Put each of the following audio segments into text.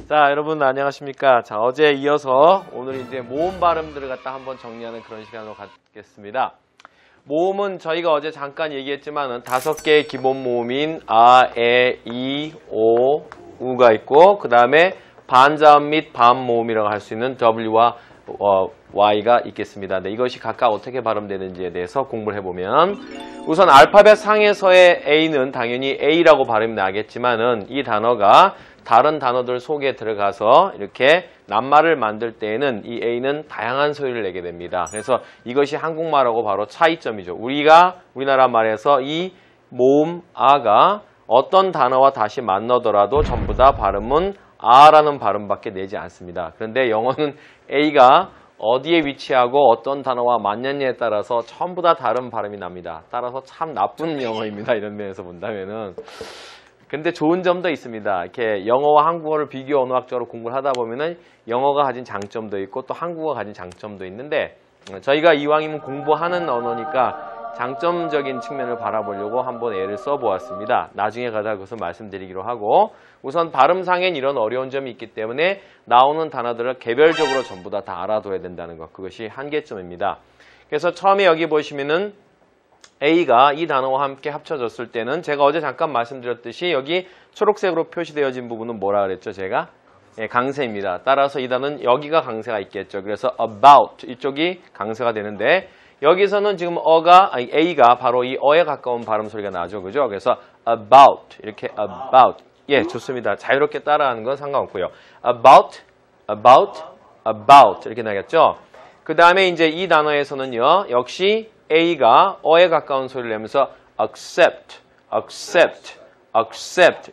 자, 여러분 안녕하십니까? 자, 어제 이어서 오늘 이제 모음 발음들을 갖다 한번 정리하는 그런 시간으로 갖겠습니다. 모음은 저희가 어제 잠깐 얘기했지만은 5개의 기본 모음인 아, 에, 이, 오, 우가 있고 그 다음에 반자음 및 반음 모음이라고 할 수 있는 W와 Y가 있겠습니다. 네, 이것이 각각 어떻게 발음되는지에 대해서 공부를 해보면 우선 알파벳 상에서의 A는 당연히 A라고 발음이 나겠지만은 이 단어가 다른 단어들 속에 들어가서 이렇게 낱말을 만들 때에는 이 A는 다양한 소리를 내게 됩니다. 그래서 이것이 한국말하고 바로 차이점이죠. 우리나라 말에서 이 모음 아가 어떤 단어와 다시 만나더라도 전부 다 발음은 아라는 발음밖에 내지 않습니다. 그런데 영어는 A가 어디에 위치하고 어떤 단어와 만났냐에 따라서 전부 다 다른 발음이 납니다. 따라서 참 나쁜 영어입니다. 이런 면에서 본다면은. 근데 좋은 점도 있습니다. 이렇게 영어와 한국어를 비교 언어학적으로 공부를 하다 보면은 영어가 가진 장점도 있고 또 한국어가 가진 장점도 있는데 저희가 이왕이면 공부하는 언어니까 장점적인 측면을 바라보려고 한번 예를 써보았습니다. 나중에 가다 그것을 말씀드리기로 하고 우선 발음상엔 이런 어려운 점이 있기 때문에 나오는 단어들을 개별적으로 전부 다 알아둬야 된다는 것. 그것이 한계점입니다. 그래서 처음에 여기 보시면은 A가 이 단어와 함께 합쳐졌을 때는 제가 어제 잠깐 말씀드렸듯이 여기 초록색으로 표시되어진 부분은 뭐라 그랬죠? 제가? 예, 강세입니다. 따라서 이 단어는 여기가 강세가 있겠죠. 그래서 about 이쪽이 강세가 되는데 여기서는 지금 A가 바로 이 어에 가까운 발음 소리가 나죠. 그죠? 그래서 about 이렇게 about 예, 좋습니다. 자유롭게 따라하는 건 상관없고요. about 이렇게 나겠죠. 그 다음에 이제 이 단어에서는요. 역시 A가 어에 가까운 소리를 내면서 accept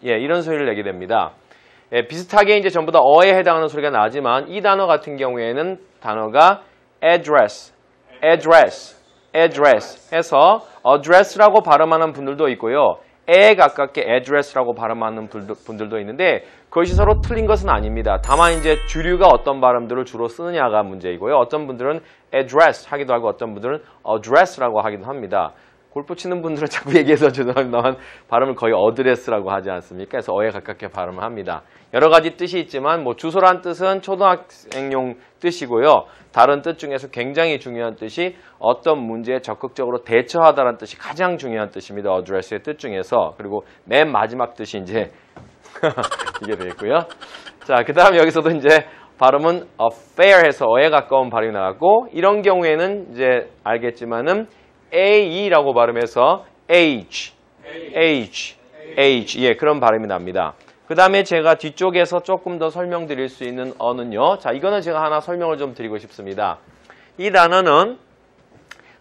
예, 이런 소리를 내게 됩니다. 예, 비슷하게 이제 전부 다 어에 해당하는 소리가 나지만 이 단어 같은 경우에는 단어가 address 해서 address라고 발음하는 분들도 있고요. 에 가깝게 address라고 발음하는 분들도 있는데 그것이 서로 틀린 것은 아닙니다. 다만 이제 주류가 어떤 발음들을 주로 쓰느냐가 문제이고요. 어떤 분들은 address 하기도 하고 어떤 분들은 address라고 하기도 합니다. 골프 치는 분들은 자꾸 얘기해서 죄송합니다만 발음을 거의 어드레스라고 하지 않습니까? 그래서 어에 가깝게 발음을 합니다. 여러 가지 뜻이 있지만 뭐 주소란 뜻은 초등학생용 뜻이고요. 다른 뜻 중에서 굉장히 중요한 뜻이 어떤 문제에 적극적으로 대처하다라는 뜻이 가장 중요한 뜻입니다. 어드레스의 뜻 중에서. 그리고 맨 마지막 뜻이 이제 이게 되겠고요. 자, 그 다음 여기서도 이제 발음은 affair 해서 어에 가까운 발음이 나왔고 이런 경우에는 이제 알겠지만은 A라고 발음해서 age 예, 그런 발음이 납니다. 그 다음에 제가 뒤쪽에서 조금 더 설명드릴 수 있는 어는요. 자, 이거는 제가 하나 설명을 좀 드리고 싶습니다. 이 단어는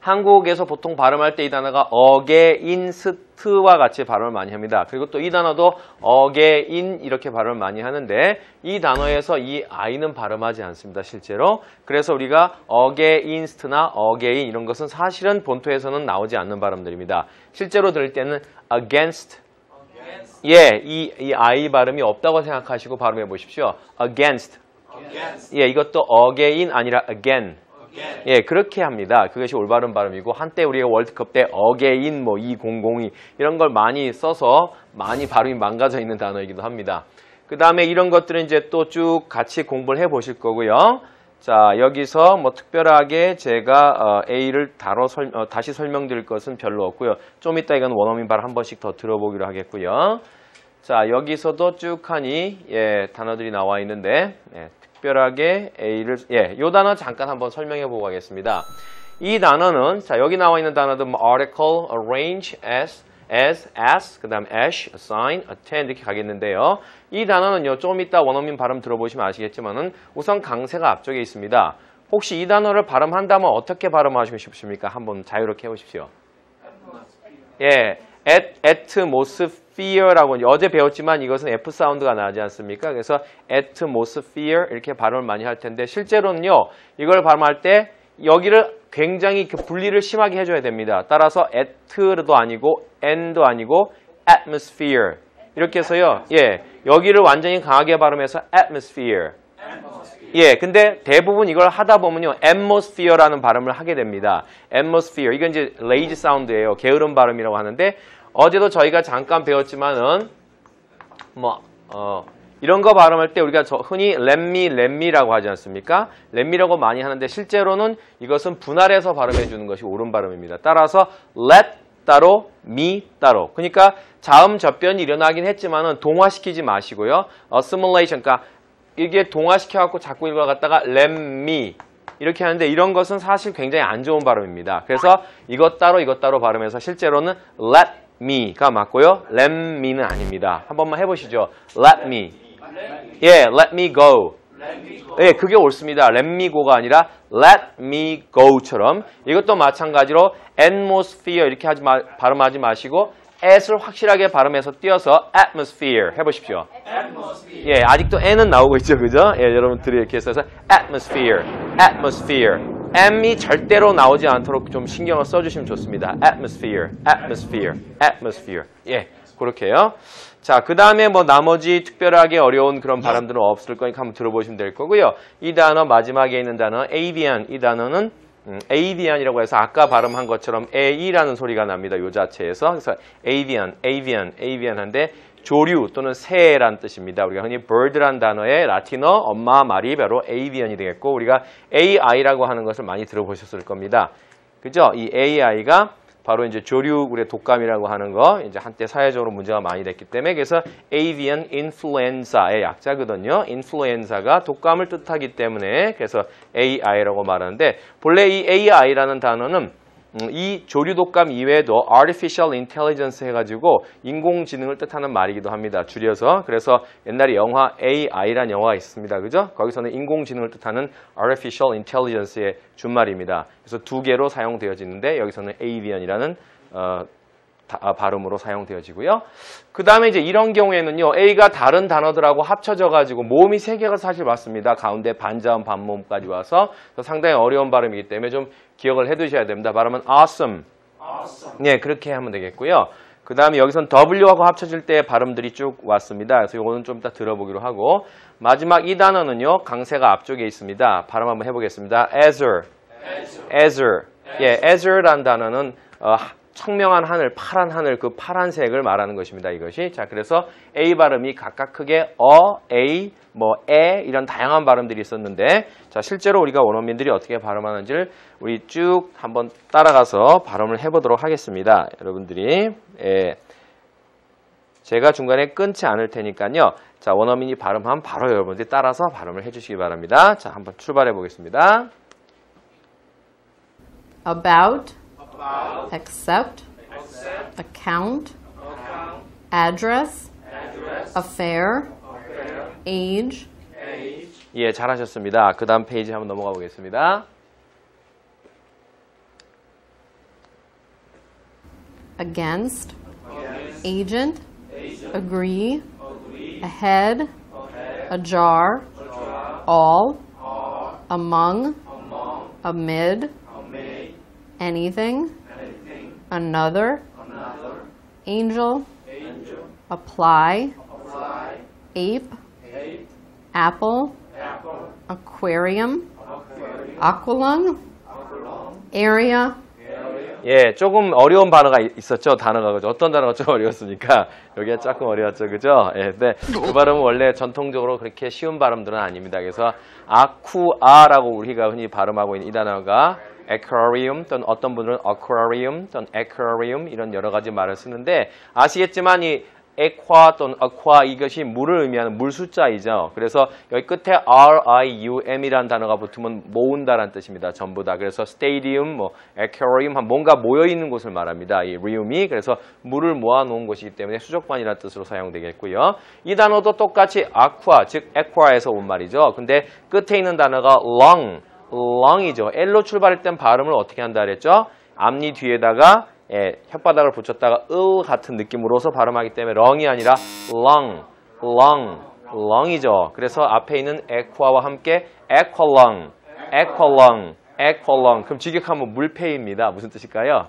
한국에서 보통 발음할 때 이 단어가 어게인스트와 같이 발음을 많이 합니다. 그리고 또 이 단어도 어게인 이렇게 발음을 많이 하는데 이 단어에서 이 I는 발음하지 않습니다. 실제로. 그래서 우리가 어게인스트나 어게인 이런 것은 사실은 본토에서는 나오지 않는 발음들입니다. 실제로 들을 때는 against 예, 이 I 발음이 없다고 생각하시고 발음해 보십시오. against 예, 이것도 again 아니라 again 예, 그렇게 합니다. 그것이 올바른 발음이고 한때 우리가 월드컵 때 어게인 뭐 2002 이런 걸 많이 써서 많이 발음이 망가져 있는 단어이기도 합니다. 그 다음에 이런 것들은 이제 또 쭉 같이 공부를 해 보실 거고요. 자, 여기서 뭐 특별하게 제가 A를 다시 설명드릴 것은 별로 없고요. 좀 이따 이건 원어민 발 한 번씩 더 들어보기로 하겠고요. 자, 여기서도 쭉 하니 예, 단어들이 나와 있는데 예, 특별하게 A를 예, 요 단어 잠깐 한번 설명해 보고 가겠습니다. 이 단어는 자, 여기 나와 있는 단어도 뭐 article, arrange, as, 그다음 ash, assign, attend 이렇게 가겠는데요. 이 단어는요. 조금 이따 원어민 발음 들어보시면 아시겠지만은 우선 강세가 앞쪽에 있습니다. 혹시 이 단어를 발음한다면 어떻게 발음하시고 싶으십니까? 한번 자유롭게 해 보십시오. 예. atmosphere라고 어제 배웠지만 이것은 F 사운드가 나지 않습니까? 그래서 atmosphere 이렇게 발음을 많이 할 텐데 실제로는요. 이걸 발음할 때 여기를 굉장히 분리를 심하게 해줘야 됩니다. 따라서 at도 아니고 n도 아니고 atmosphere 이렇게 해서요. 예, 여기를 완전히 강하게 발음해서 atmosphere. 예, 근데 대부분 이걸 하다 보면요. atmosphere라는 발음을 하게 됩니다. atmosphere. 이건 이제 lazy 사운드예요. 게으른 발음이라고 하는데 어제도 저희가 잠깐 배웠지만은 이런 거 발음할 때 우리가 흔히 let me라고 하지 않습니까? let me라고 많이 하는데 실제로는 이것은 분할해서 발음해 주는 것이 옳은 발음입니다. 따라서 let 따로 me 따로. 그러니까 자음 접변이 일어나긴 했지만은 동화시키지 마시고요. assimilation, 그러니까 이게 동화시켜 갖고 자꾸 읽어갔다가 let me 이렇게 하는데 이런 것은 사실 굉장히 안 좋은 발음입니다. 그래서 이것 따로 발음해서 실제로는 let me가 맞고요. let me는 아닙니다. 한 번만 해보시죠. let me. 예, let me go. 예, 그게 옳습니다. let me go가 아니라 let me go처럼 이것도 마찬가지로 atmosphere 이렇게 발음하지 마시고 at을 확실하게 발음해서 띄어서 atmosphere 해보십시오. 예, 아직도 n은 나오고 있죠, 그죠? 예, 여러분들이 이렇게 해서 atmosphere. m이 절대로 나오지 않도록 좀 신경을 써주시면 좋습니다. atmosphere. 예, 그렇게요. 자, 그 다음에 뭐 나머지 특별하게 어려운 그런 발음들은 없을 거니까 한번 들어보시면 될 거고요. 이 단어 마지막에 있는 단어 avian, 이 단어는 avian이라고 해서 아까 발음한 것처럼 a라는 소리가 납니다. 요 자체에서. 그래서 avian한데 조류 또는 새란 뜻입니다. 우리가 흔히 bird란 단어의 라틴어 엄마 말이 바로 avian이 되겠고 우리가 AI라고 하는 것을 많이 들어보셨을 겁니다. 그죠? 이 AI가 바로 이제 조류 우리 독감이라고 하는 거 이제 한때 사회적으로 문제가 많이 됐기 때문에 그래서 avian influenza의 약자거든요. 인플루엔자가 독감을 뜻하기 때문에 그래서 AI라고 말하는데 본래 이 AI라는 단어는 이 조류 독감 이외에도 artificial intelligence 해가지고 인공지능을 뜻하는 말이기도 합니다. 줄여서. 그래서 옛날에 영화 AI라는 영화가 있습니다. 그죠? 거기서는 인공지능을 뜻하는 artificial intelligence의 준말입니다. 그래서 두 개로 사용되어지는데 여기서는 avian이라는 발음으로 사용되어지고요. 그 다음에 이제 이런 경우에는요, A가 다른 단어들하고 합쳐져가지고 모음이 3개가 사실 맞습니다. 가운데 반자음, 반모음까지 와서 상당히 어려운 발음이기 때문에 좀 기억을 해두셔야 됩니다. 발음은 awesome. 네, 그렇게 하면 되겠고요. 그 다음에 여기선 W하고 합쳐질 때 발음들이 쭉 왔습니다. 그래서 이거는 좀 이따 들어보기로 하고 마지막 이 단어는요, 강세가 앞쪽에 있습니다. 발음 한번 해보겠습니다. azure. 예, azure란 단어는 청명한 하늘, 파란 하늘, 그 파란색을 말하는 것입니다. 이것이. 자, 그래서 A 발음이 각각 크게 A, 에 이런 다양한 발음들이 있었는데 자, 실제로 우리가 원어민들이 어떻게 발음하는지를 우리 쭉 한번 따라가서 발음을 해보도록 하겠습니다. 여러분들이. 예. 제가 중간에 끊지 않을 테니까요. 자, 원어민이 발음하면 바로 여러분들이 따라서 발음을 해주시기 바랍니다. 자, 한번 출발해 보겠습니다. About. Accept, account, address, affair, age. 예, 잘하셨습니다. 그 다음 페이지 한번 넘어가 보겠습니다. Against, agent, agree, ahead, ajar, all, among, amid, anything, another, angel, apply, ape, apple, aquarium, aqualung, area. 예, 조금 어려운 단어가 있었죠. 단어가 그죠? 어떤 단어가 좀 어려웠습니까? 여기가 조금 어려웠죠, 그죠? 예, 근데 그 발음은 원래 전통적으로 그렇게 쉬운 발음들은 아닙니다. 그래서 아쿠아라고 우리가 흔히 발음하고 있는 이 단어가 aquarium 또는 어떤 분들은 aquarium 또는 aquarium 이런 여러 가지 말을 쓰는데 아시겠지만 이 aqua 또는 aqua 이것이 물을 의미하는 물 숫자이죠. 그래서 여기 끝에 RIUM이라는 단어가 붙으면 모은다라는 뜻입니다. 전부 다. 그래서 stadium, aquarium 뭔가 모여 있는 곳을 말합니다. 이 rium이 그래서 물을 모아 놓은 곳이기 때문에 수족관이라는 뜻으로 사용되겠고요. 이 단어도 똑같이 aqua 즉 aqua에서 온 말이죠. 근데 끝에 있는 단어가 lung이죠. L로 출발할 땐 발음을 어떻게 한다 그랬죠? 앞니 뒤에다가 혓바닥을 붙였다가 같은 느낌으로서 발음하기 때문에 lung이 아니라 lung이죠. 그래서 앞에 있는 aqua와 함께 aqualung. 그럼 직역하면 물패입니다. 무슨 뜻일까요?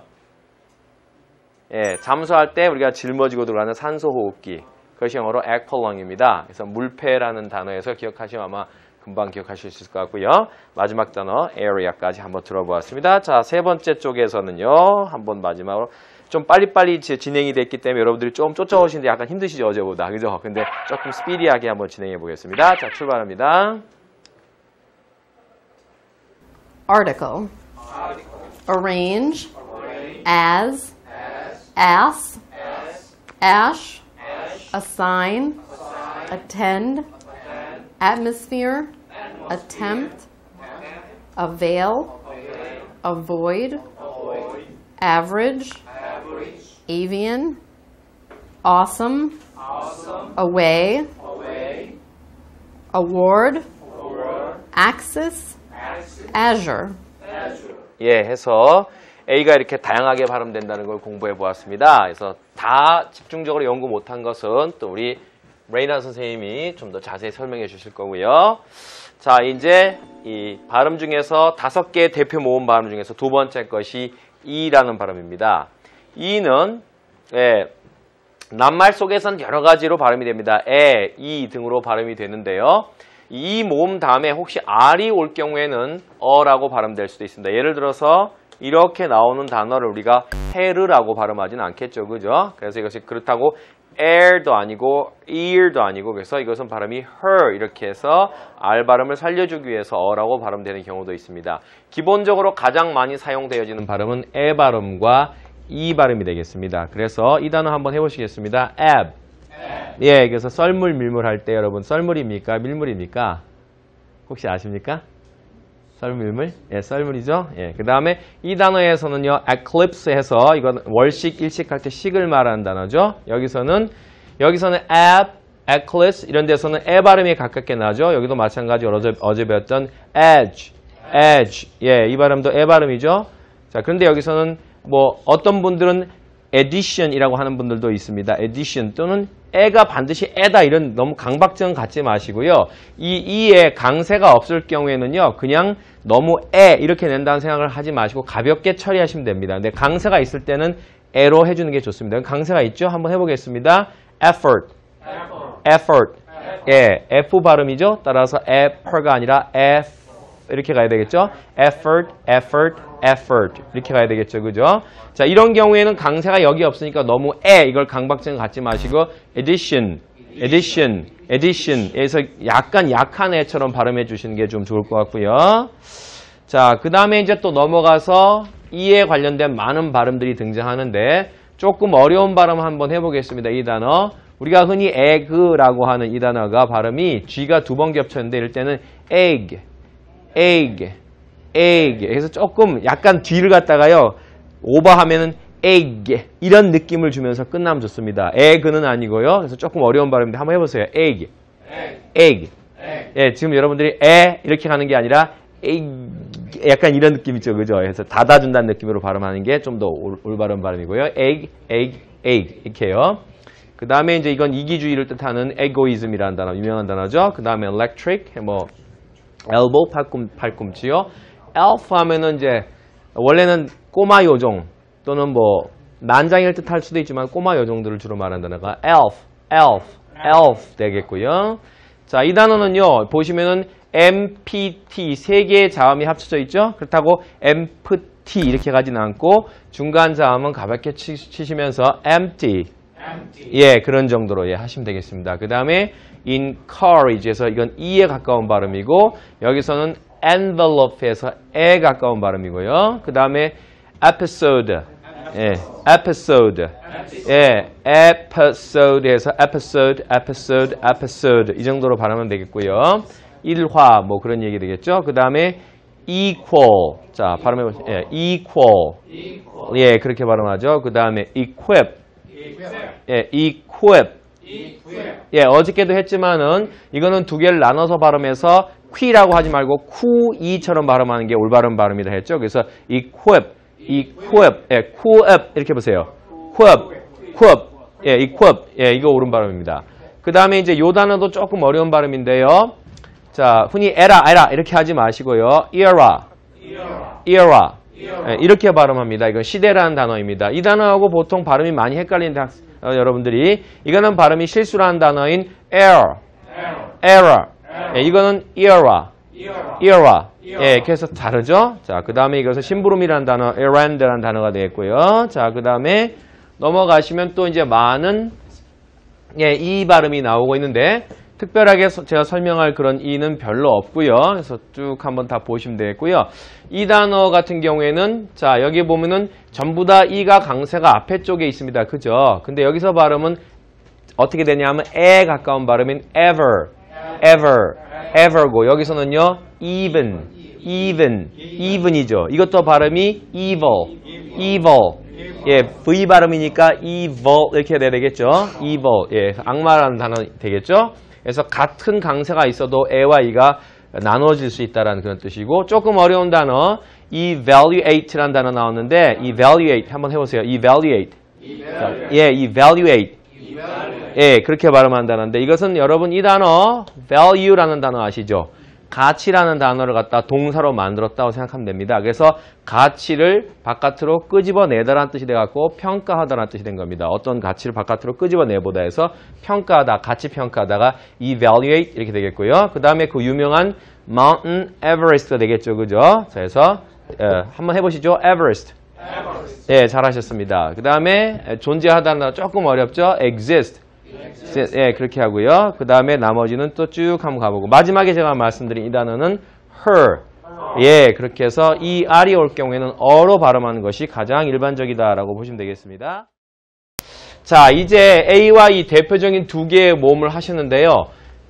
예, 잠수할 때 우리가 짊어지고 들어가는 산소호흡기. 그것이 영어로 aqualung입니다. 그래서 물패라는 단어에서 기억하시면 아마 금방 기억하실 수 있을 것 같고요. 마지막 단어 area까지 한번 들어보았습니다. 자, 세 번째 쪽에서는요. 한번 마지막으로 좀 빨리빨리 진행이 됐기 때문에 여러분들이 좀 쫓아오시는데 약간 힘드시죠, 어제보다. 그죠? 근데 조금 스피디하게 한번 진행해 보겠습니다. 자, 출발합니다. Article. Arrange. As. Ass. Ash. Assign. Attend. Atmosphere. Attempt. Avail. Avoid. Average. Avian. Awesome. Away. Award. Axis. Azure. 예, 해서 A가 이렇게 다양하게 발음된다는 걸 공부해 보았습니다. 그래서 다 집중적으로 연구 못한 것은 또 우리 레이나 선생님이 좀 더 자세히 설명해 주실 거고요. 자, 이제 이 발음 중에서 5개의 대표 모음 발음 중에서 두 번째 것이 이라는 발음입니다. 이는 낱말 속에서는 여러 가지로 발음이 됩니다. 이 등으로 발음이 되는데요. 이 모음 다음에 혹시 R이 올 경우에는 어라고 발음될 수도 있습니다. 예를 들어서 이렇게 나오는 단어를 우리가 헤르라고 발음하지는 않겠죠. 그죠? 그래서 이것이 그렇다고 air도 아니고 ear도 아니고 그래서 이것은 발음이 her 이렇게 해서 R 발음을 살려주기 위해서 어라고 발음되는 경우도 있습니다. 기본적으로 가장 많이 사용되어지는 발음은 에 발음과 이 발음이 되겠습니다. 그래서 이 단어 한번 해보시겠습니다. ebb. 예, 그래서 썰물 밀물 할 때 여러분 썰물입니까? 밀물입니까? 혹시 아십니까? 썰물물? 예, 썰물이죠. 예, 그 다음에 이 단어에서는요, eclipse 해서 이건 월식, 일식 할 때 식을 말하는 단어죠. 여기서는 ebb, eclipse 이런 데서는 에 발음이 가깝게 나죠. 여기도 마찬가지로 어제 배웠던 edge. 예, 이 발음도 에 발음이죠. 자, 그런데 여기서는 뭐 어떤 분들은 addition이라고 하는 분들도 있습니다. addition 또는 에가 반드시 에다 이런 너무 강박증 갖지 마시고요. 이에 강세가 없을 경우에는요. 그냥 너무 에 이렇게 낸다는 생각을 하지 마시고 가볍게 처리하시면 됩니다. 근데 강세가 있을 때는 에로 해주는 게 좋습니다. 강세가 있죠? 한번 해보겠습니다. effort. 예, F 발음이죠? 따라서 effort가 아니라 F 이렇게 가야 되겠죠? effort 이렇게 가야 되겠죠, 그죠? 자, 이런 경우에는 강세가 여기 없으니까 너무 이걸 강박증 갖지 마시고 addition 에서 약간 약한 애처럼 발음해 주시는 게 좀 좋을 것 같고요. 자, 그 다음에 이제 또 넘어가서 이에 관련된 많은 발음들이 등장하는데 조금 어려운 발음 한번 해보겠습니다. 이 단어 우리가 흔히 egg라고 하는 이 단어가 발음이 G가 2번 겹쳤는데 이럴 때는 egg 그래서 조금 약간 뒤를 갖다가요 오버하면은 egg 이런 느낌을 주면서 끝나면 좋습니다. egg는 아니고요. 그래서 조금 어려운 발음인데 한번 해보세요. egg. 예, 지금 여러분들이 이렇게 가는 게 아니라 egg 약간 이런 느낌 있죠, 그죠? 그래서 닫아준다는 느낌으로 발음하는 게 좀 더 올바른 발음이고요. egg 이렇게요. 그 다음에 이제 이건 이기주의를 뜻하는 egoism이라는 단어, 유명한 단어죠. 그 다음에 electric, 뭐 elbow, 팔꿈치요. elf 하면은 이제 원래는 꼬마 요정 또는 뭐 난장이를 뜻할 수도 있지만 꼬마 요정들을 주로 말하는 단어가 elf 되겠고요. 자, 이 단어는요 보시면은 MPT 세 개의 자음이 합쳐져 있죠. 그렇다고 MPT 이렇게 가지는 않고 중간 자음은 가볍게 치시면서 empty. 예, 그런 정도로 하시면 되겠습니다. 그 다음에 encourage에서 이건 E에 가까운 발음이고 여기서는 envelope에서 에 가까운 발음이고요. 그 다음에 episode에서 episode 이 정도로 발음하면 되겠고요. 일화 뭐 그런 얘기 되겠죠. 그 다음에 equal 자 발음해보세요. equal 예 그렇게 발음하죠. 그 다음에 equip 예 어저께도 했지만은 이거는 두 개를 나눠서 발음해서 퀴라고 하지 말고 쿠이처럼 발음하는 게 올바른 발음이다 했죠. 그래서 equip 이렇게 보세요. equip 이거 옳은 발음입니다. 그 다음에 이제 요 단어도 조금 어려운 발음인데요. 자, 흔히 에라 이렇게 하지 마시고요. era 이렇게 발음합니다. 이건 시대라는 단어입니다. 이 단어하고 보통 발음이 많이 헷갈리는 여러분들이 이거는 발음이 실수라는 단어인 error 이거는 era era. 예, 그래서 다르죠? 자, 그 다음에 이것은 심부름이라는 단어, errand라는 단어가 되겠고요. 자, 그 다음에 넘어가시면 또 이제 많은, 예, 이 발음이 나오고 있는데, 특별하게 제가 설명할 그런 이는 별로 없고요. 그래서 쭉 한번 다 보시면 되겠고요. 이 단어 같은 경우에는, 자, 여기 보면은 전부 다 이가 강세가 앞에 쪽에 있습니다. 그죠? 근데 여기서 발음은 어떻게 되냐면, 에 가까운 발음인 ever고, 여기서는요, even이죠. 이것도 발음이 evil. 예, V 발음이니까 evil 이렇게 돼야 되겠죠. evil. 예, 악마라는 단어 되겠죠. 그래서 같은 강세가 있어도 에와 이가 나눠질 수 있다는 그런 뜻이고, 조금 어려운 단어, evaluate라는 단어 나왔는데, evaluate 한번 해보세요. evaluate. 예, evaluate. 예, 그렇게 발음한다는데, 이것은 여러분 이 단어, value라는 단어 아시죠? 가치라는 단어를 갖다 동사로 만들었다고 생각하면 됩니다. 그래서 가치를 바깥으로 끄집어내다라는 뜻이 돼갖고 평가하다라는 뜻이 된 겁니다. 어떤 가치를 바깥으로 끄집어내보다 해서 평가하다, 가치 평가하다가 evaluate 이렇게 되겠고요. 그 다음에 그 유명한 Mountain Everest가 되겠죠. 그죠? 그래서 한번 해보시죠. Everest. 예, 잘하셨습니다. 그 다음에 존재하다는 단어 조금 어렵죠. Exist. 예, 그렇게 하고요. 그 다음에 나머지는 또 쭉 한번 가보고, 마지막에 제가 말씀드린 이 단어는 her. 예, 그렇게 해서 이 R이 올 경우에는 어로 발음하는 것이 가장 일반적이다라고 보시면 되겠습니다. 자, 이제 A와 이 대표적인 두 개의 모음을 하시는데요.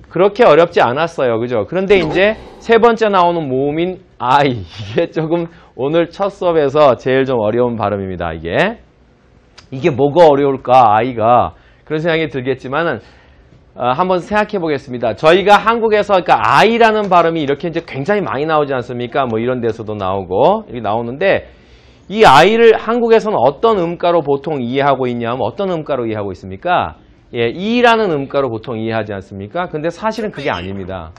그렇게 어렵지 않았어요. 그죠? 그런데 이제 세 번째 나오는 모음인 I. 이게 조금 오늘 첫 수업에서 제일 좀 어려운 발음입니다. 이게 뭐가 어려울까, I가. 그런 생각이 들겠지만은, 한번 생각해 보겠습니다. 저희가 한국에서, 그러니까 I라는 발음이 이렇게 이제 굉장히 많이 나오지 않습니까? 뭐 이런 데서도 나오고, 이렇게 나오는데, 이 I를 한국에서는 어떤 음가로 보통 이해하고 있냐면, 어떤 음가로 이해하고 있습니까? 예, E라는 음가로 보통 이해하지 않습니까? 근데 사실은 그게 아닙니다.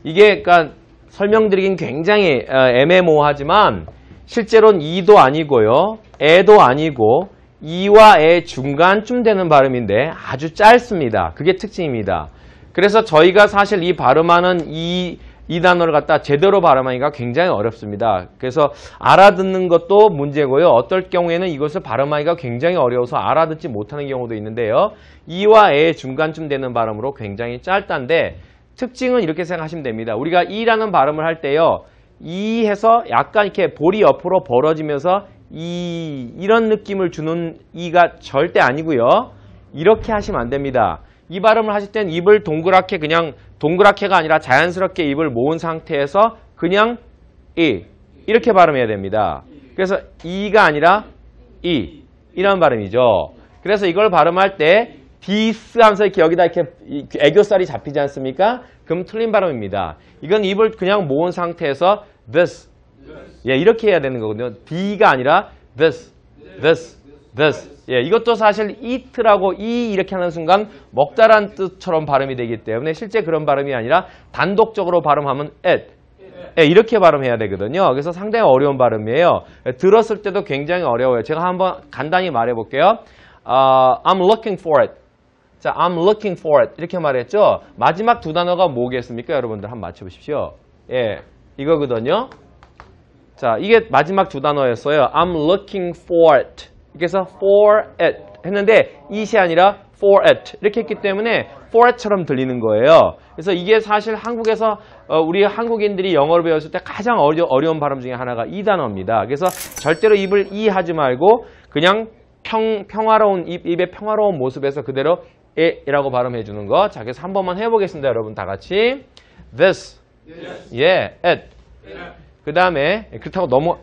이게, 그러니까 설명드리긴 굉장히 애매모호하지만, 실제로는 E도 아니고요, 에도 아니고, 이와 의 중간쯤 되는 발음인데 아주 짧습니다. 그게 특징입니다. 그래서 저희가 사실 이 발음하는 이 단어를 갖다 제대로 발음하기가 굉장히 어렵습니다. 그래서 알아듣는 것도 문제고요. 어떨 경우에는 이것을 발음하기가 굉장히 어려워서 알아듣지 못하는 경우도 있는데요. 이와 의 중간쯤 되는 발음으로 굉장히 짧단데, 특징은 이렇게 생각하시면 됩니다. 우리가 이라는 발음을 할 때요, 이 해서 약간 이렇게 볼이 옆으로 벌어지면서 이런 느낌을 주는 이가 절대 아니고요. 이렇게 하시면 안 됩니다. 이 발음을 하실 땐 입을 동그랗게, 그냥 동그랗게가 아니라 자연스럽게 입을 모은 상태에서 그냥 이렇게 발음해야 됩니다. 그래서 이가 아니라 이런 발음이죠. 그래서 이걸 발음할 때 this 하면서 이렇게 여기다 이렇게 애교살이 잡히지 않습니까? 그럼 틀린 발음입니다. 이건 입을 그냥 모은 상태에서 this. 예, 이렇게 해야 되는 거거든요. D가 아니라 this. 예, 이것도 사실 eat라고 이렇게 하는 순간 먹다란 뜻처럼 발음이 되기 때문에 실제 그런 발음이 아니라 단독적으로 발음하면 it. 예, 이렇게 발음해야 되거든요. 그래서 상당히 어려운 발음이에요. 들었을 때도 굉장히 어려워요. 제가 한번 간단히 말해 볼게요. I'm looking for it. 자, I'm looking for it. 이렇게 말했죠. 마지막 두 단어가 뭐겠습니까? 여러분들 한번 맞춰보십시오. 예, 이거거든요. 자, 이게 마지막 두 단어였어요. I'm looking for it. 그래서 for it 했는데 it이 아니라 for it 이렇게 했기 때문에 for it처럼 들리는 거예요. 그래서 이게 사실 한국에서 우리 한국인들이 영어를 배웠을 때 가장 어려운 발음 중에 하나가 이 단어입니다. 그래서 절대로 입을 하지 말고 그냥 평화로운 입의 평화로운 모습에서 그대로 이라고 발음해 주는 거. 자, 그래서 한 번만 해보겠습니다. 여러분 다 같이 this, yeah, it. 그 다음에 그렇다고 너무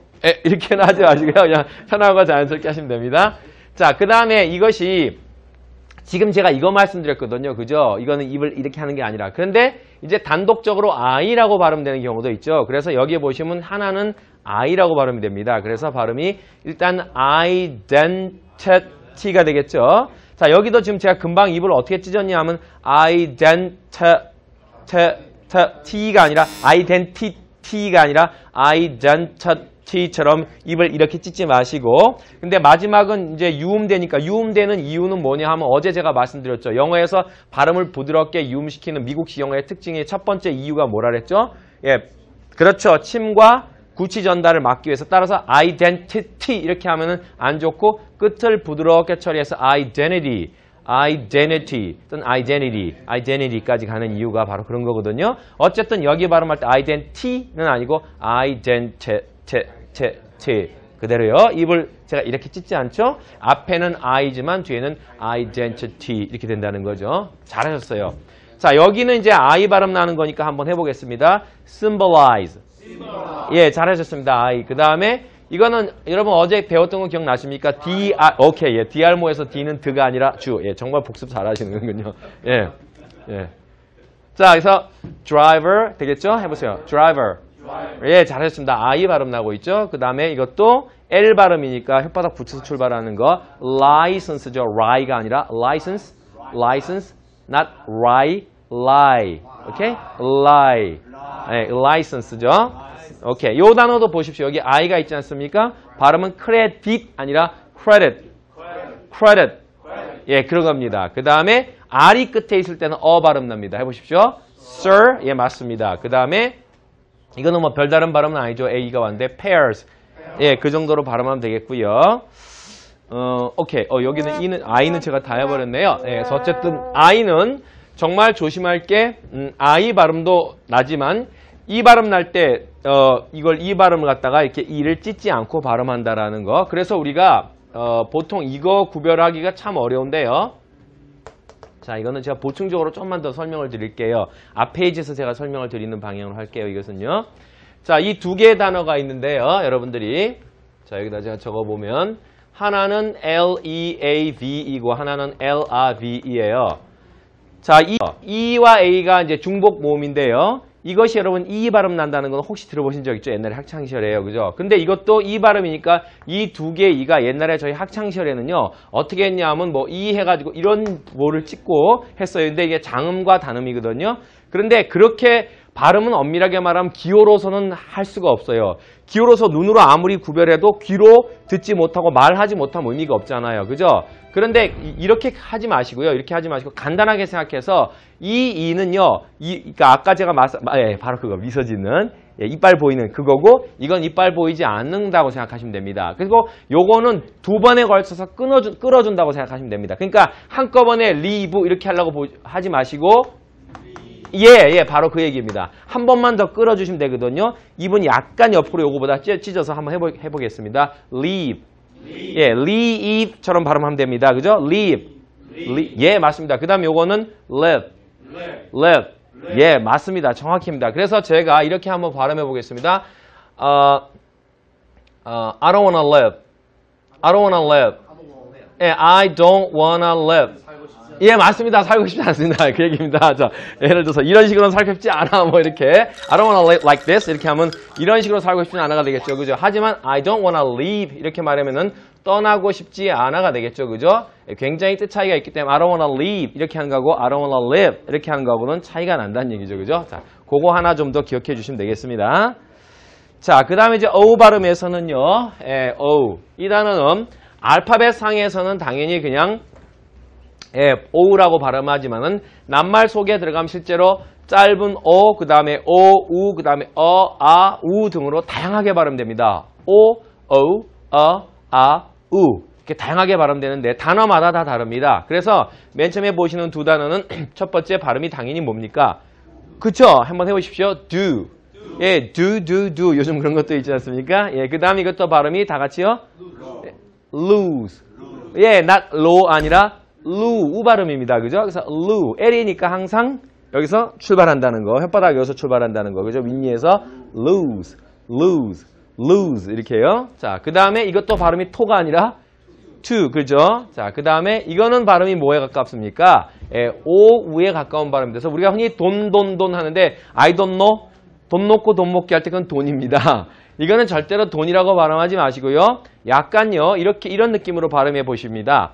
이렇게는 하지 마시고요. 그냥 편하고 자연스럽게 하시면 됩니다. 자, 그 다음에 이것이 지금 제가 이거 말씀드렸거든요. 그죠? 이거는 입을 이렇게 하는 게 아니라. 그런데 이제 단독적으로 I라고 발음되는 경우도 있죠. 그래서 여기에 보시면 하나는 I라고 발음이 됩니다. 그래서 발음이 일단 identity가 되겠죠. 자, 여기도 지금 제가 금방 입을 어떻게 찢었냐 하면 identity가 아니라 identity처럼 입을 이렇게 찢지 마시고, 근데 마지막은 이제 유음대니까, 유음대는 이유는 뭐냐 하면 어제 제가 말씀드렸죠. 영어에서 발음을 부드럽게 유음시키는 미국식 영어의 특징의 첫 번째 이유가 뭐라 그랬죠? 예, 그렇죠. 침과 구치 전달을 막기 위해서 따라서 identity 이렇게 하면은 안 좋고 끝을 부드럽게 처리해서 identity 또는 identity까지 가는 이유가 바로 그런 거거든요. 어쨌든 여기 발음할 때 identity는 아니고 identity 그대로요. 입을 제가 이렇게 찢지 않죠? 앞에는 I지만 뒤에는 identity 이렇게 된다는 거죠. 잘하셨어요. 자, 여기는 이제 I 발음 나는 거니까 한번 해보겠습니다. symbolize. 예, 잘하셨습니다. I. 그 다음에 이거는 여러분 어제 배웠던 거 기억나십니까? 오케이. 예, DR모에서 D는 드가 아니라 주. 예, 정말 복습 잘하시는군요. 예, 예. 자, 그래서 driver 되겠죠? 해보세요. driver. 예, 잘하셨습니다. I 발음 나고 있죠? 그 다음에 이것도 L 발음이니까 혓바닥 붙여서 출발하는 거. license죠. Rye가 아니라 license, not lie. 오케이? lie. 네, license죠. 오케이. 요 단어도 보십시오. 여기 I가 있지 않습니까? 발음은 credit 아니라 credit. 예, 그런 겁니다. 그 다음에 R이 끝에 있을 때는 발음 납니다. 해보십시오. sir. 예, 맞습니다. 그 다음에 이거는 뭐 별다른 발음은 아니죠. A가 왔는데 pairs. 예, 그 정도로 발음하면 되겠고요. 오케이. 여기는 I는 제가 다 해버렸네요. 예, 그래서 어쨌든 I는 정말 조심할 게 I 발음도 나지만 이 발음 날 때 이 발음을 갖다가 이렇게 이를 찢지 않고 발음한다라는 거. 그래서 우리가 보통 이거 구별하기가 참 어려운데요. 자, 이거는 제가 보충적으로 좀만 더 설명을 드릴게요. 앞 페이지에서 제가 설명을 드리는 방향으로 할게요. 이것은요. 자, 이 두 개의 단어가 있는데요. 여러분들이 자, 여기다 제가 적어보면 하나는 L-E-A-V이고 하나는 L-A-V이에요. 자, E와 A가 이제 중복 모음인데요. 이것이 여러분 E 발음 난다는 건 혹시 들어보신 적 있죠? 옛날에 학창시절에요. 그죠? 근데 이것도 E 발음이니까 이 두 개의 E가 옛날에 저희 학창시절에는요. 어떻게 했냐면 뭐 E 해가지고 이런 뭐를 찍고 했어요. 근데 이게 장음과 단음이거든요. 그런데 그렇게 발음은 엄밀하게 말하면 기호로서는 할 수가 없어요. 기호로서 눈으로 아무리 구별해도 귀로 듣지 못하고 말하지 못하면 의미가 없잖아요. 그죠? 그런데 이렇게 하지 마시고요. 이렇게 하지 마시고 간단하게 생각해서 이 이는요. 그러니까 아까 제가 바로 그거 미소 짓는 이빨 보이는 그거고 이건 이빨 보이지 않는다고 생각하시면 됩니다. 그리고 요거는 두 번에 걸쳐서 끌어준다고 생각하시면 됩니다. 그러니까 한꺼번에 리브 이렇게 하려고 하지 마시고 예, 바로 그 얘기입니다. 한 번만 더 끌어주시면 되거든요. 입은 약간 옆으로 요거보다 찢어서 한번 해보겠습니다. leave. 예, leave처럼 발음하면 됩니다. 그죠? leave. 예, 맞습니다. 그 다음에 요거는 live. 예, 맞습니다. 정확히입니다. 그래서 제가 이렇게 한번 발음해 보겠습니다. I don't wanna live. 예, I don't wanna live. 예, 맞습니다. 살고 싶지 않습니다. 그 얘기입니다. 자, 예를 들어서 이런 식으로는 살고 싶지 않아. 뭐 이렇게 I don't wanna live like this 이렇게 하면 이런 식으로 살고 싶지 않아가 되겠죠. 그죠? 하지만 I don't wanna leave 이렇게 말하면은 떠나고 싶지 않아가 되겠죠. 그죠? 굉장히 뜻 차이가 있기 때문에 I don't wanna leave 이렇게 하는 거하고 I don't wanna live 이렇게 하는 거하고는 차이가 난다는 얘기죠. 그죠? 자, 그거 하나 좀 더 기억해 주시면 되겠습니다. 자, 그 다음에 이제 O 발음에서는요. O. 이 단어는 알파벳 상에서는 당연히 그냥 O라고 발음하지만은 낱말 속에 들어가면 실제로 짧은 O, 그 다음에 O, U, 그 다음에 아, 우 등으로 다양하게 발음됩니다. O, U 이렇게 다양하게 발음되는데 단어마다 다 다릅니다. 그래서 맨 처음에 보시는 두 단어는 첫 번째 발음이 당연히 뭡니까? 그쵸? 한번 해보십시오. Do. 예, do. 요즘 그런 것도 있지 않습니까? 예, 그 다음 이것도 발음이 다 같이요? lose. 예, not low 아니라 루 발음입니다. 그죠? 그래서 루 L이니까 항상 여기서 출발한다는 거. 혓바닥 여기서 출발한다는 거. 그죠? 윗니에서 lose 이렇게요. 자, 그 다음에 이것도 발음이 토가 아니라 to. 그죠? 자, 그 다음에 이거는 발음이 뭐에 가깝습니까? 오우에 가까운 발음입니다. 그래서 우리가 흔히 돈 하는데 I don't know. 돈 놓고 돈 먹기 할 때 그건 돈입니다. 이거는 절대로 돈이라고 발음하지 마시고요. 약간요. 이런 느낌으로 발음해 보십니다.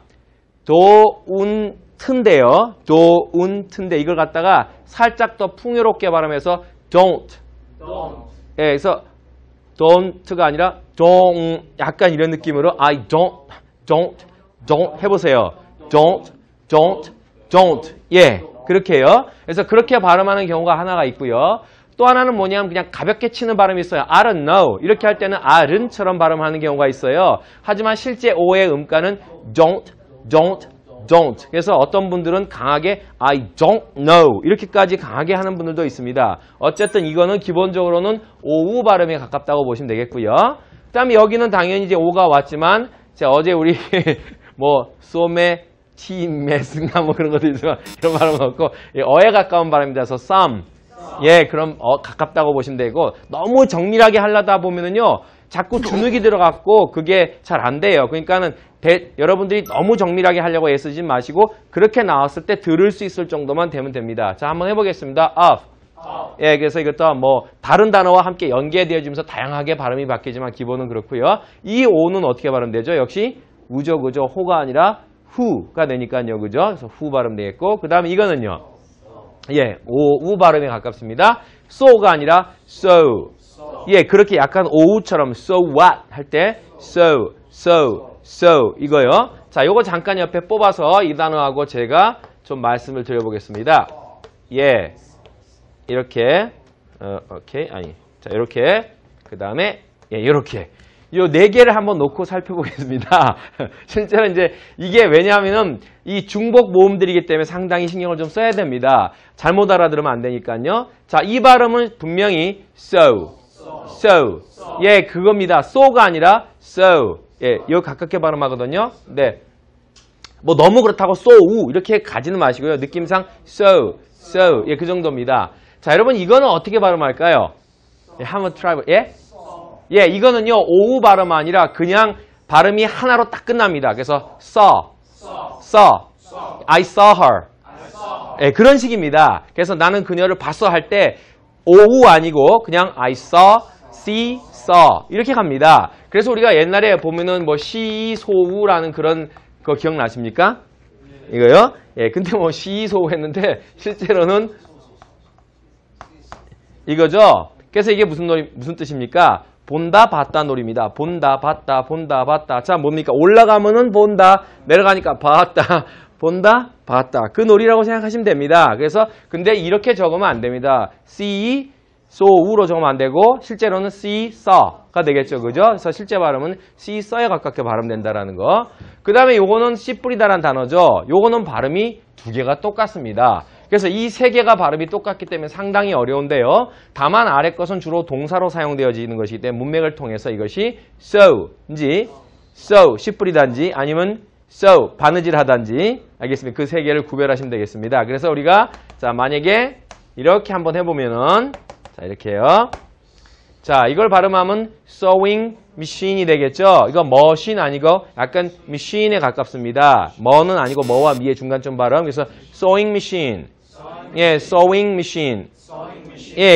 도운트인데요. 도운트인데 이걸 갖다가 살짝 더 풍요롭게 발음해서 don't. 예, 그래서 don't가 아니라 약간 이런 느낌으로 I don't 해보세요. don't. 예, 그렇게 해요. 그래서 그렇게 발음하는 경우가 하나가 있고요. 또 하나는 뭐냐면 그냥 가볍게 치는 발음이 있어요. I don't know. 이렇게 할 때는 R은처럼 발음하는 경우가 있어요. 하지만 실제 O의 음가는 don't. 그래서 어떤 분들은 강하게 I don't know 이렇게까지 강하게 하는 분들도 있습니다. 어쨌든 이거는 기본적으로는 오우 발음에 가깝다고 보시면 되겠고요. 그 다음에 여기는 당연히 이제 오가 왔지만 어제 우리 뭐 소메 티메스인가 뭐 그런 것도 있지만 이런 발음은 없고 어에 가까운 발음입니다. 그래서 some 그럼 가깝다고 보시면 되고 너무 정밀하게 하려다 보면은요 자꾸 주눅이 들어갔고 그게 잘 안 돼요. 그러니까는 여러분들이 너무 정밀하게 하려고 애쓰지 마시고 그렇게 나왔을 때 들을 수 있을 정도만 되면 됩니다. 자, 한번 해보겠습니다. of. 그래서 이것도 뭐 다른 단어와 함께 연계되어지면서 다양하게 발음이 바뀌지만 기본은 그렇고요. 이 오는 어떻게 발음되죠? 역시 우죠, 그죠? 호가 아니라 후가 되니까요, 그죠? 그래서 후 발음 되겠고 그 다음에 이거는요. 우 발음에 가깝습니다. so가 아니라 so. 그렇게 약간 오우처럼 so what 할 때 so 이거요. 자, 요거 잠깐 옆에 뽑아서 이 단어하고 제가 좀 말씀을 드려보겠습니다. 이렇게 자, 이렇게 그 다음에 이렇게 요 네 개를 한번 놓고 살펴보겠습니다. 실제로 이제 이게 왜냐하면은 이 중복 모음들이기 때문에 상당히 신경을 좀 써야 됩니다. 잘못 알아들으면 안 되니까요. 자, 이 발음은 분명히 so. 그겁니다. so가 아니라 so. 이거 가깝게 발음하거든요. 네. 뭐 너무 그렇다고 so, 이렇게 가지는 마시고요. 느낌상 so. 그 정도입니다. 자, 여러분 이거는 어떻게 발음할까요? 한번 try. 이거는요. 오우 발음 아니라 그냥 발음이 하나로 딱 끝납니다. 그래서 saw. I saw her. 그런 식입니다. 그래서 나는 그녀를 봤어 할 때 오우 아니고 그냥 I see, saw 이렇게 갑니다. 그래서 우리가 옛날에 보면은 뭐 시소우라는 그런 거 기억나십니까? 이거요? 근데 뭐 시소우 했는데 실제로는 이거죠. 그래서 이게 무슨 뜻입니까? 본다, 봤다 놀이입니다. 본다, 봤다. 자, 뭡니까? 올라가면은 본다, 내려가니까 봤다. 본다, 봤다. 그 놀이라고 생각하시면 됩니다. 그래서 근데 이렇게 적으면 안 됩니다. see, saw로 적으면 안 되고 실제로는 see, saw가 되겠죠. 그죠? 그래서 실제 발음은 see, saw에 가깝게 발음된다라는 거. 그 다음에 요거는 씨 뿌리다라는 단어죠. 요거는 발음이 두 개가 똑같습니다. 그래서 이 세 개가 발음이 똑같기 때문에 상당히 어려운데요. 다만 아래 것은 주로 동사로 사용되어지는 것이기 때문에 문맥을 통해서 이것이 so인지 씨 뿌리다인지 아니면 so 바느질하다인지 알겠습니다. 그 세 개를 구별하시면 되겠습니다. 그래서 우리가 자 만약에 이렇게 한번 해보면은 자 이렇게요. 자 이걸 발음하면 sewing machine이 되겠죠. 이거 머신 아니고 약간 machine에 가깝습니다. 머는 아니고 머와 미의 중간점 발음. 그래서 sewing machine. sewing machine.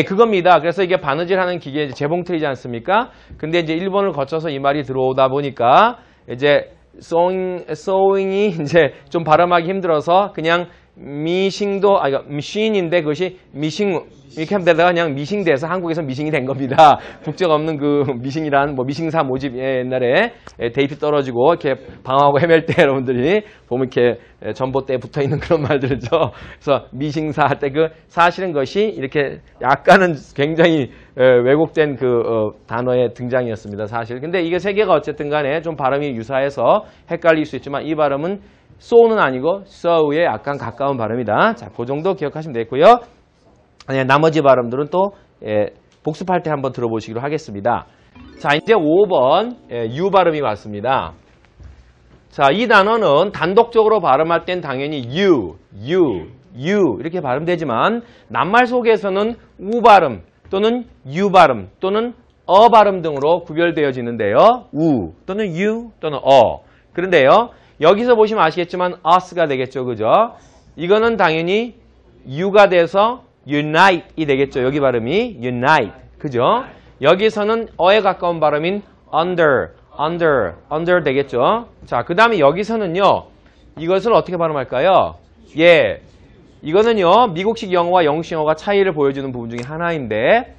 그겁니다. 그래서 이게 바느질하는 기계 재봉틀이지 않습니까? 근데 이제 일본을 거쳐서 이 말이 들어오다 보니까 이제 sewing이 이제 좀 발음하기 힘들어서 그냥 미싱도 미신인데 그것이 미싱 이렇게 하면 되다가 그냥 미싱돼서 한국에서 미싱이 된 겁니다. 국적 없는 그 미싱이란 뭐 미싱사 모집 옛날에 대입이 떨어지고 이렇게 방황하고 헤맬 때 여러분들이 보면 이렇게 전봇대에 붙어 있는 그런 말들이죠. 그래서 미싱사 할 때 그 사실은 것이 이렇게 약간은 굉장히 왜곡된 그 단어의 등장이었습니다. 사실. 근데 이게 세 개가 어쨌든 간에 좀 발음이 유사해서 헷갈릴 수 있지만 이 발음은 so는 아니고 sew에 약간 가까운 발음이다. 자, 그 정도 기억하시면 되겠고요. 나머지 발음들은 또 복습할 때 한번 들어보시기로 하겠습니다. 자, 이제 5번 U 발음이 왔습니다. 자, 이 단어는 단독적으로 발음할 땐 당연히 U 이렇게 발음되지만 낱말 속에서는 U 발음 또는 U 발음 또는 어 발음 등으로 구별되어지는데요. U 또는 U 또는 어. 그런데요. 여기서 보시면 아시겠지만 us가 되겠죠. 그죠? 이거는 당연히 U가 돼서 unite이 되겠죠. 여기 발음이 unite. 그죠? 여기서는 어에 가까운 발음인 under 되겠죠. 자, 그 다음에 여기서는요. 이것을 어떻게 발음할까요? 이거는요. 미국식 영어와 영국식 영어가 차이를 보여주는 부분 중에 하나인데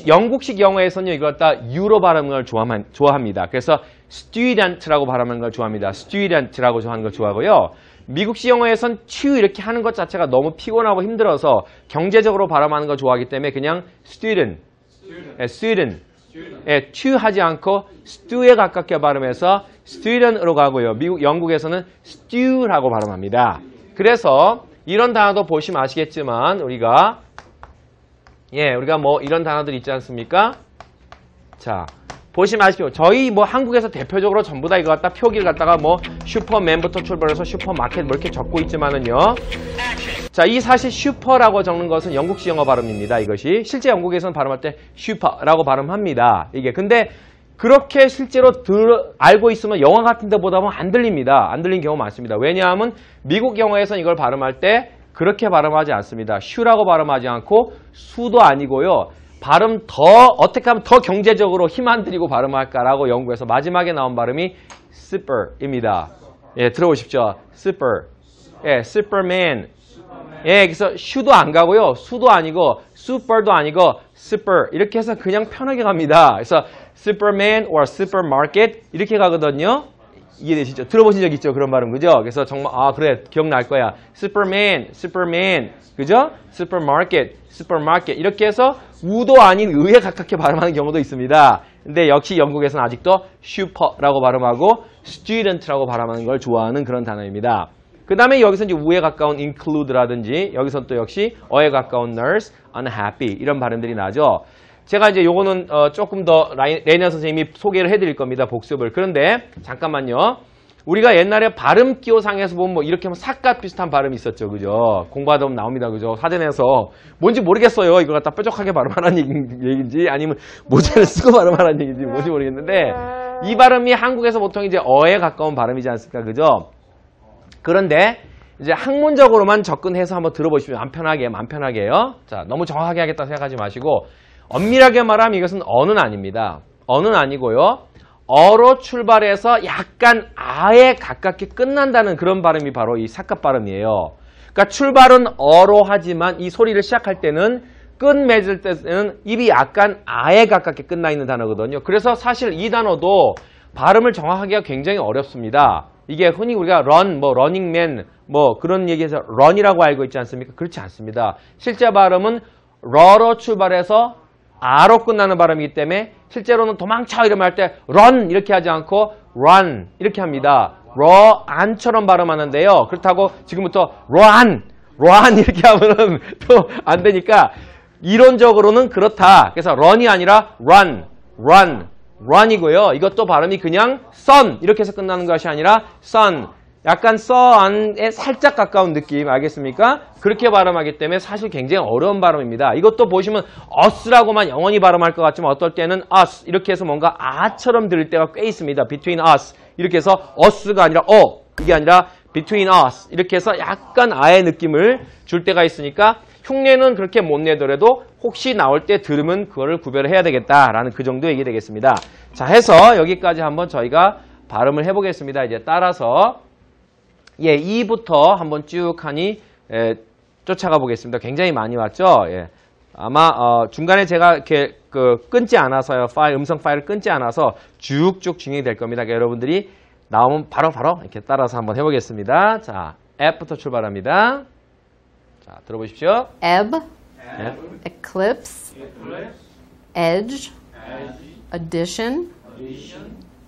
영국식 영어에서는 이걸 다 U로 발음하는 걸 좋아합니다. 그래서 student라고 발음하는 걸 좋아합니다. student라고 하는 걸 좋아하고요. 미국식 영어에선 to 이렇게 하는 것 자체가 너무 피곤하고 힘들어서 경제적으로 발음하는 거 좋아하기 때문에 그냥 student, to 하지 않고 stew에 가깝게 발음해서 student으로 가고요. 영국에서는 stew라고 발음합니다. 그래서 이런 단어도 보시면 아시겠지만 우리가 뭐 이런 단어들 있지 않습니까? 자, 보시면 아시죠? 저희 뭐 한국에서 대표적으로 전부 다 이거 갖다 표기를 갖다가 뭐 슈퍼맨부터 출발해서 슈퍼마켓 뭐 이렇게 적고 있지만은요. 자, 이 사실 슈퍼라고 적는 것은 영국식 영어 발음입니다. 이것이 실제 영국에서는 발음할 때 슈퍼라고 발음합니다. 이게 근데 그렇게 실제로 알고 있으면 영화 같은 데 보다 보면 안 들립니다. 안 들리는 경우 많습니다. 왜냐하면 미국 영어에서는 이걸 발음할 때 그렇게 발음하지 않습니다. 슈라고 발음하지 않고 수도 아니고요. 발음 어떻게 하면 더 경제적으로 힘 안 들이고 발음할까라고 연구해서 마지막에 나온 발음이 super입니다. 예, 들어보십시오. super. 예, superman. 예, 그래서 슈도 안 가고요. 수도 아니고 super도 아니고 super. 이렇게 해서 그냥 편하게 갑니다. 그래서 superman or supermarket 이렇게 가거든요. 이해되시죠? 들어보신 적 있죠? 그런 발음, 그죠? 그래서 정말, 그래, 기억날 거야. superman, 그죠? supermarket. 이렇게 해서 우도 아닌 의에 가깝게 발음하는 경우도 있습니다. 근데 역시 영국에서는 아직도 슈퍼라고 발음하고 student라고 발음하는 걸 좋아하는 그런 단어입니다. 그 다음에 여기서 이제 우에 가까운 include라든지 여기서 또 역시 어에 가까운 nurse, unhappy 이런 발음들이 나죠. 제가 이제 요거는 조금 더 레이나 선생님이 소개를 해드릴 겁니다. 복습을. 그런데 잠깐만요. 우리가 옛날에 발음 기호상에서 보면 뭐 이렇게 하면 삭갓 비슷한 발음이 있었죠. 그죠? 공부하다 보면 나옵니다. 그죠? 사전에서 뭔지 모르겠어요. 이걸 갖다 뾰족하게 발음하라는 얘기인지 아니면 모자를 쓰고 발음하라는 얘기인지 뭔지 모르겠는데 이 발음이 한국에서 보통 이제 어에 가까운 발음이지 않습니까? 그죠? 그런데 이제 학문적으로만 접근해서 한번 들어보시면 맘 편하게요. 자, 너무 정확하게 하겠다 생각하지 마시고 엄밀하게 말하면 이것은 어는 아닙니다. 어는 아니고요. 어로 출발해서 약간 아에 가깝게 끝난다는 그런 발음이 바로 이 삭갓 발음이에요. 그러니까 출발은 어로 하지만 이 소리를 시작할 때는 끝 맺을 때는 입이 약간 아에 가깝게 끝나 있는 단어거든요. 그래서 사실 이 단어도 발음을 정확하기가 굉장히 어렵습니다. 이게 흔히 우리가 run, 뭐 러닝맨, 뭐 그런 얘기에서 run이라고 알고 있지 않습니까? 그렇지 않습니다. 실제 발음은 러로 출발해서 아로 끝나는 발음이기 때문에 실제로는 도망쳐 이러면 할 때 run 이렇게 하지 않고 run 이렇게 합니다. an처럼 발음하는데요. 그렇다고 지금부터 run 이렇게 하면은 또 안 되니까 이론적으로는 그렇다. 그래서 run이 아니라 run이고요. 이것도 발음이 그냥 sun 이렇게 해서 끝나는 것이 아니라 sun. 약간 sun에 살짝 가까운 느낌 알겠습니까? 그렇게 발음하기 때문에 사실 굉장히 어려운 발음입니다. 이것도 보시면 us라고만 영원히 발음할 것 같지만 어떨 때는 us 이렇게 해서 뭔가 아처럼 들릴 때가 꽤 있습니다. between us 이렇게 해서 us가 아니라 이게 아니라 between us 이렇게 해서 약간 아의 느낌을 줄 때가 있으니까 흉내는 그렇게 못 내더라도 혹시 나올 때 들으면 그거를 구별해야 되겠다라는 그 정도 얘기 되겠습니다. 자, 해서 여기까지 한번 저희가 발음을 해보겠습니다. 이제 따라서 2부터 한번 쭉 하니 쫓아가 보겠습니다. 굉장히 많이 왔죠? 예. 아마 중간에 제가 이렇게 끊지 않아서요. 음성 파일을 끊지 않아서 쭉쭉 진행이 될 겁니다. 그러니까 여러분들이 나오면 바로 이렇게 따라서 한번 해보겠습니다. 자, 앱부터 출발합니다. 자, 들어보십시오. ebb, eclipse, edge, addition,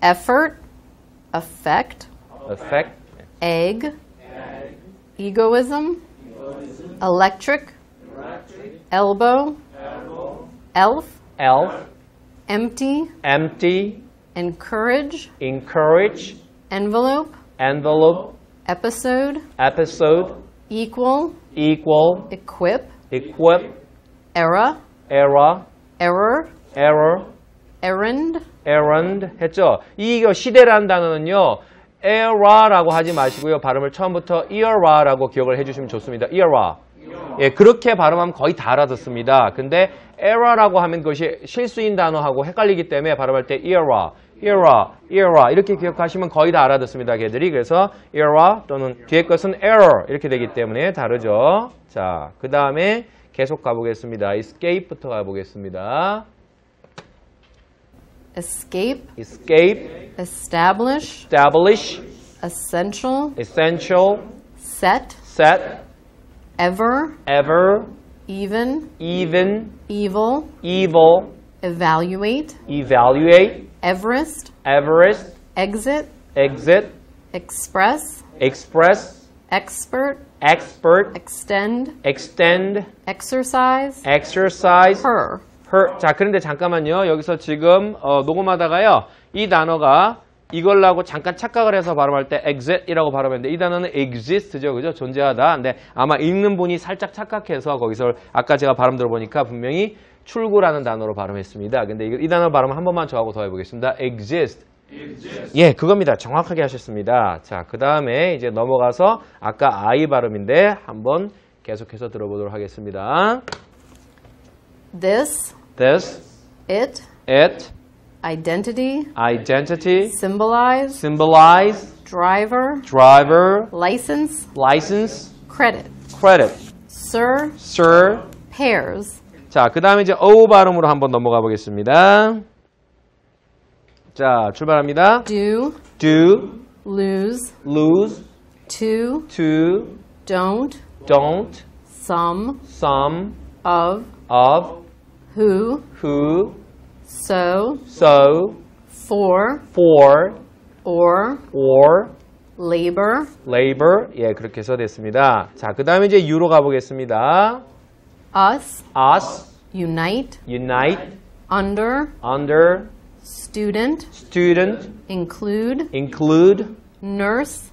effort, effect, egg, egoism, electric, elbow, elf, empty, encourage, envelope, episode, equal, equip, era, error, errand 했죠? 이거 시대라는 단어는요. era라고 하지 마시고요. 발음을 처음부터 era라고 기억을 해주시면 좋습니다. era. 예, 그렇게 발음하면 거의 다 알아듣습니다. 근데 era라고 하면 그것이 실수인 단어하고 헷갈리기 때문에 발음할 때 era 이렇게 기억하시면 거의 다 알아듣습니다. 걔들이. 그래서 era 또는 뒤에 것은 error 이렇게 되기 때문에 다르죠. 자, 그 다음에 계속 가보겠습니다. escape부터 가보겠습니다. escape, escape, establish, establish, essential, essential, set, set, ever, ever, even, even, evil, evil, evaluate, evaluate, Everest, Everest, exit, exit, express, express, expert, expert, extend, extend, exercise, exercise, her. her. 자, 그런데 잠깐만요. 여기서 지금 녹음하다가요. 이 단어가 이걸라고 잠깐 착각을 해서 발음할 때 exit이라고 발음했는데 이 단어는 exist죠. 그죠? 존재하다. 근데 아마 읽는 분이 살짝 착각해서 거기서 아까 제가 발음 들어보니까 분명히 출구라는 단어로 발음했습니다. 근데 이 단어 발음 한 번만 저하고 더 해보겠습니다. exist. 예, 그겁니다. 정확하게 하셨습니다. 자, 그 다음에 이제 넘어가서 아까 I 발음인데 한번 계속해서 들어보도록 하겠습니다. This, It, it, identity, identity, symbolize, symbolize, driver, driver, license, license, credit, credit, sir, sir. pairs, 자, 그 다음에 이제 O 발음으로 한번 넘어가 보겠습니다. 자, 출발합니다. do, lose, to, don't, some, of, who, so, for, or, labor. 예, 그렇게 해서 됐습니다. 자, 그 다음에 이제 U로 가보겠습니다. us, unite, under, student, include,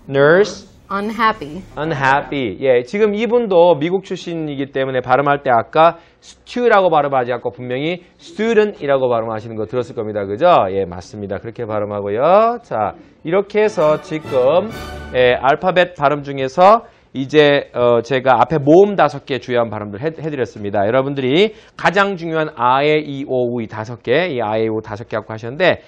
nurse, unhappy. 예, 지금 이분도 미국 출신이기 때문에 발음할 때 아까 stew라고 발음하지 않고 분명히 student이라고 발음하시는 거 들었을 겁니다. 그죠? 예, 맞습니다. 그렇게 발음하고요. 자, 이렇게 해서 지금 알파벳 발음 중에서 이제 제가 앞에 모음 5개 주요한 발음들 해드렸습니다. 여러분들이 가장 중요한 아에, 이, 오, 우, 이 5개, 이 아에, 이, 오 5개 갖고 하셨는데